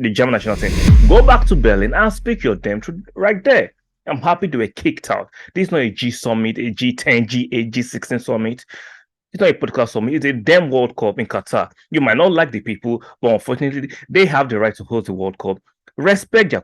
the German national team. Go back to Berlin and speak your damn truth right there. I'm happy they were kicked out. This is not a G summit, a G10, G8, G16 summit. It's not a political summit. It's a damn World Cup in Qatar. You might not like the people, but unfortunately, they have the right to host the World Cup. Respect their.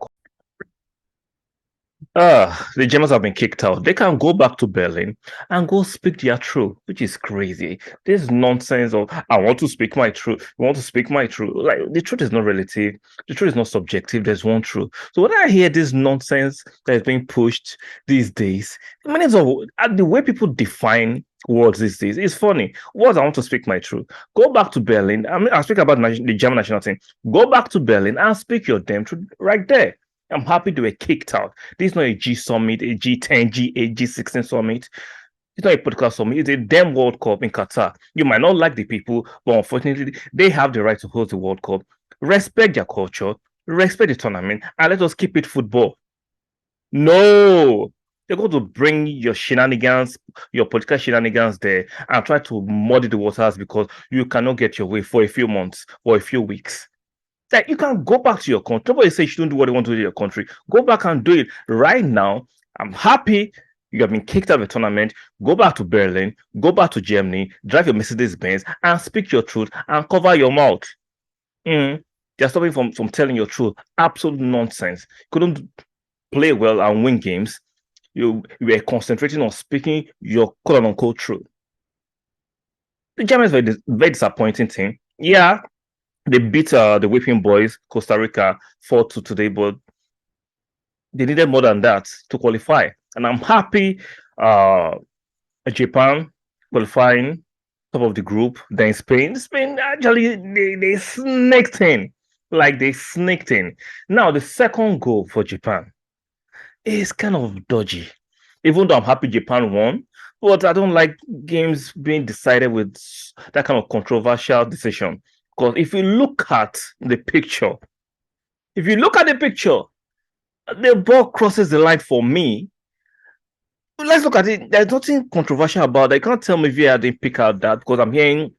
The Germans have been kicked out. They can go back to Berlin and go speak their truth, which is crazy. This nonsense of I want to speak my truth. I want to speak my truth. Like the truth is not relative. The truth is not subjective. There's one truth. So when I hear this nonsense that is being pushed these days, the way people define words these days is funny. Words I want to speak my truth. Go back to Berlin. I'll speak about the German national team. Go back to Berlin and speak your damn truth right there. I'm happy they were kicked out. This is not a G summit, a G10, G8, G16 summit. It's not a political summit. It's a damn World Cup in Qatar. You might not like the people, but unfortunately, they have the right to host the World Cup. Respect their culture, respect the tournament, and let us keep it football. No, they're going to bring your shenanigans, your political shenanigans there, and try to muddy the waters because you cannot get your way for a few months or a few weeks. Like you can go back to your country. Nobody says you shouldn't do what you want to do in your country. Go back and do it right now. I'm happy you have been kicked out of the tournament. Go back to Berlin, go back to Germany, drive your Mercedes Benz, and speak your truth and cover your mouth. They're stopping from telling your truth. Absolute nonsense. Couldn't play well and win games. You were concentrating on speaking your quote unquote truth. The Germans were a very disappointing team. Yeah. They beat the Whipping Boys, Costa Rica, 4-2 today, but they needed more than that to qualify. And I'm happy Japan qualifying top of the group. Then Spain actually, they snaked in. Like they snaked in. Now, the second goal for Japan is kind of dodgy. Even though I'm happy Japan won, but I don't like games being decided with that kind of controversial decision. Because if you look at the picture, the ball crosses the line for me. Let's look at it. There's nothing controversial about it. You can't tell me VAR didn't pick out that because I'm hearing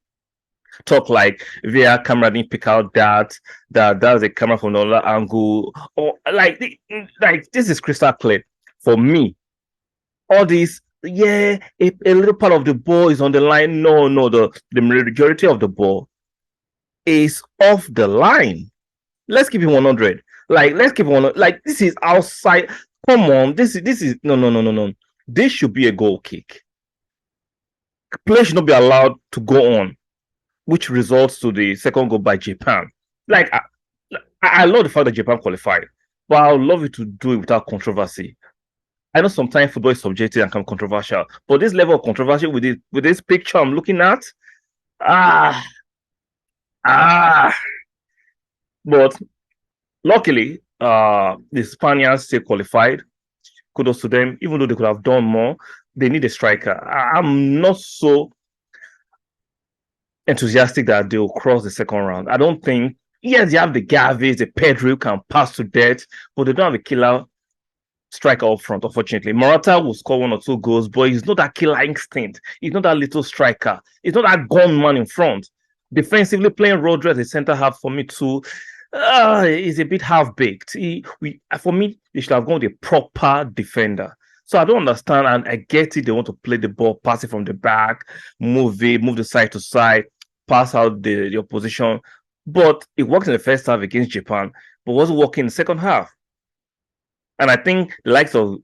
talk like VAR camera didn't pick out that's a camera from another angle. Or like this is crystal clear for me. All these, a little part of the ball is on the line. No, the majority of the ball is off the line. Let's keep it 100. Let's keep it 100. This is outside. Come on, this is no. This should be a goal kick. Play should not be allowed to go on, which results to the second goal by Japan. I love the fact that Japan qualified, but I would love you to do it without controversy. I know sometimes football is subjective and can be controversial, but this level of controversy with this picture I'm looking at, but luckily, the Spaniards still qualified. Kudos to them, even though they could have done more. They need a striker. I'm not so enthusiastic that they'll cross the second round. I don't think. Yes, they have the Gavis, the Pedro who can pass to death, but they don't have a killer striker up front, unfortunately. Morata will score 1 or 2 goals, but he's not that killer instinct. He's not that little striker. He's not that gunman in front. Defensively, playing Rodri as a centre half for me too is a bit half-baked. For me, they should have gone with a proper defender. So I don't understand, and I get it. They want to play the ball, pass it from the back, move the side to side, pass out the opposition. But it worked in the first half against Japan, but wasn't working in the second half. And I think the likes of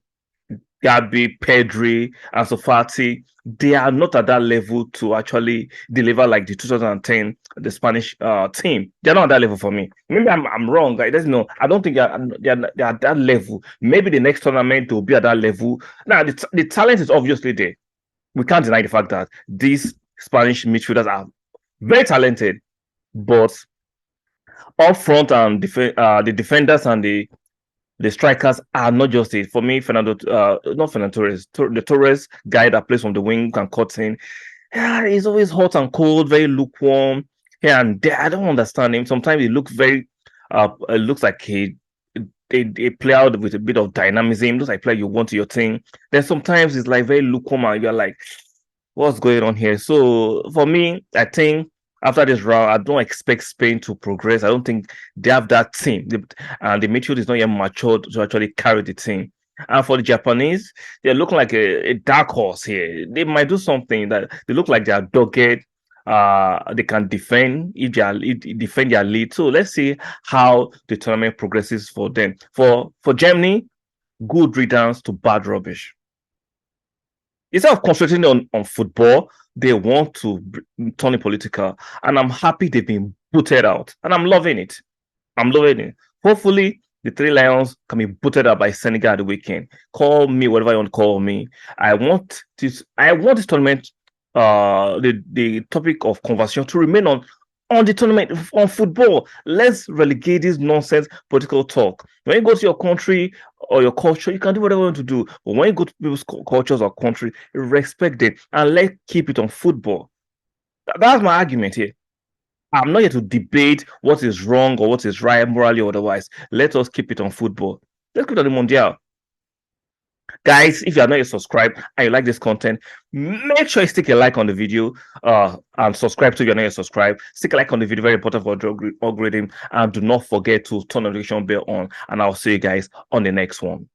Gabi, Pedri, and Sofati, they are not at that level to actually deliver like the 2010 the Spanish team. They're not at that level for me. Maybe I'm wrong. I don't think they're at that level. Maybe the next tournament will be at that level. Now the talent is obviously there. We can't deny the fact that these Spanish midfielders are very talented, but up front and the defenders and the strikers are not just it. For me, not Fernando Torres, the Torres guy that plays from the wing can cut in. He's always hot and cold, very lukewarm here and there. I don't understand him. Sometimes he looks very, it looks like a player with a bit of dynamism. Looks like a player you want to your team. Then sometimes it's like very lukewarm and you're like, what's going on here? So for me, I think After this round, I don't expect Spain to progress. I don't think they have that team. And the midfield is not yet matured to actually carry the team. And for the Japanese, they look like a dark horse here. They might do something that they look like they are dogged. They can defend defend their lead. So let's see how the tournament progresses for them. For Germany, good riddance to bad rubbish. Instead of concentrating on football, they want to turn it political. And I'm happy they've been booted out. And I'm loving it. I'm loving it. Hopefully, the Three Lions can be booted out by Senegal at the weekend. Call me whatever you want to call me. I want this tournament, the topic of conversation to remain on the tournament, on football. Let's relegate this nonsense political talk. When you go to your country or your culture, you can do whatever you want to do. But when you go to people's cultures or country, respect it and let's keep it on football. That's my argument here. I'm not here to debate what is wrong or what is right, morally or otherwise. Let us keep it on football. Let's keep it on the Mondial. Guys, if you are not yet subscribed and you like this content, make sure you stick a like on the video and subscribe to if you're not yet subscribed. Stick a like on the video, very important for algorithm. And do not forget to turn the notification bell on. And I'll see you guys on the next one.